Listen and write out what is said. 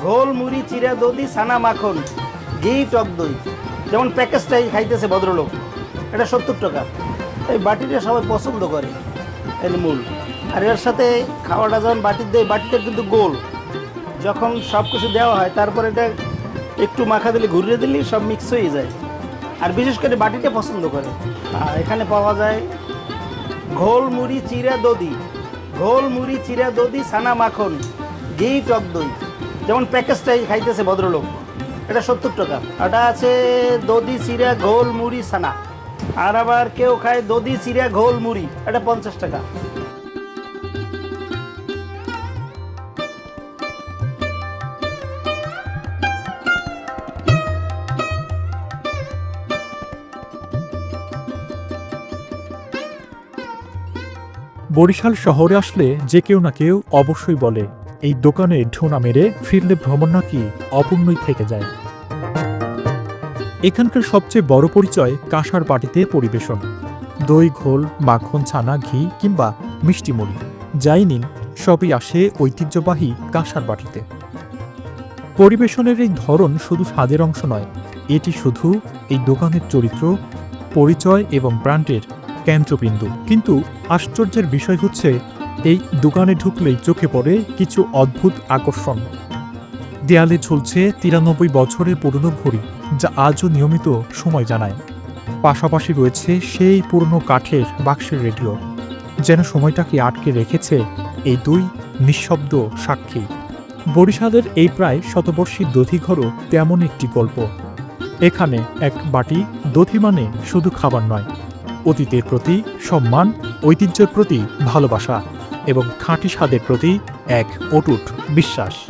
ঘোল মুড়ি চিরা দধি ছানা মাখন ঘি টক দই। যেমন প্যাকেজটাই খাইতেছে ভদ্রলোক, এটা 70 টাকা। এই বাটিটা সবাই পছন্দ করে, এর মূল। আর এর সাথে খাওয়াটা যখন বাটির দেয়, বাটিটা কিন্তু গোল। যখন সব কিছু দেওয়া হয় তারপরে এটা একটু মাখা দিলে, ঘুরিয়ে দিলে সব মিক্স হয়ে যায়। আর বিশেষ করে বাটিটা পছন্দ করে। আর এখানে পাওয়া যায় ঘোল মুড়ি চিরা দধি, ঘোল মুড়ি চিরা দধি ছানা মাখন ঘি টক দই। যেমন প্যাকেজটাই খাইতেছে ভদ্রলোক, এটা 70 টাকা। এটা আছে দধি চিরা ঘোল মুড়ি ছানা। আর আবার কেউ খায় দধি চিরা ঘোল মুড়ি, এটা 50 টাকা। বরিশাল শহরে আসলে যে কেউ না কেউ অবশ্যই বলে, এই দোকানে ঢোনা মেরে ফিরলে ভ্রমণ নাকি অপূর্ণই থেকে যায়। এখানকার সবচেয়ে বড় পরিচয় কাঁসার বাটিতে পরিবেশন। দই, ঘোল, মাখন, ছানা, ঘি কিংবা মিষ্টি মুড়ি, যাই নিন সবই আসে ঐতিহ্যবাহী কাঁসার বাটিতে। পরিবেশনের এই ধরন শুধু স্বাদের অংশ নয়, এটি শুধু এই দোকানের চরিত্র, পরিচয় এবং ব্র্যান্ডের কেন্দ্রবিন্দু। কিন্তু আশ্চর্যের বিষয় হচ্ছে, এই দোকানে ঢুকলেই চোখে পড়ে কিছু অদ্ভুত আকর্ষণ। দেয়ালে ঝুলছে 93 বছরের পুরনো ঘড়ি, যা আজও নিয়মিত সময় জানায়। পাশাপাশি রয়েছে সেই পুরনো কাঠের বাক্সের রেডিও, যেন সময়টাকে আটকে রেখেছে এই দুই নিঃশব্দ সাক্ষী। বরিশালের এই প্রায় শতবর্ষী দধিঘরও তেমন একটি গল্প। এখানে এক বাটি দধি মানে শুধু খাবার নয়, অতীতের প্রতি সম্মান, ঐতিহ্যের প্রতি ভালোবাসা এবং খাঁটি স্বাদের প্রতি এক অটুট বিশ্বাস।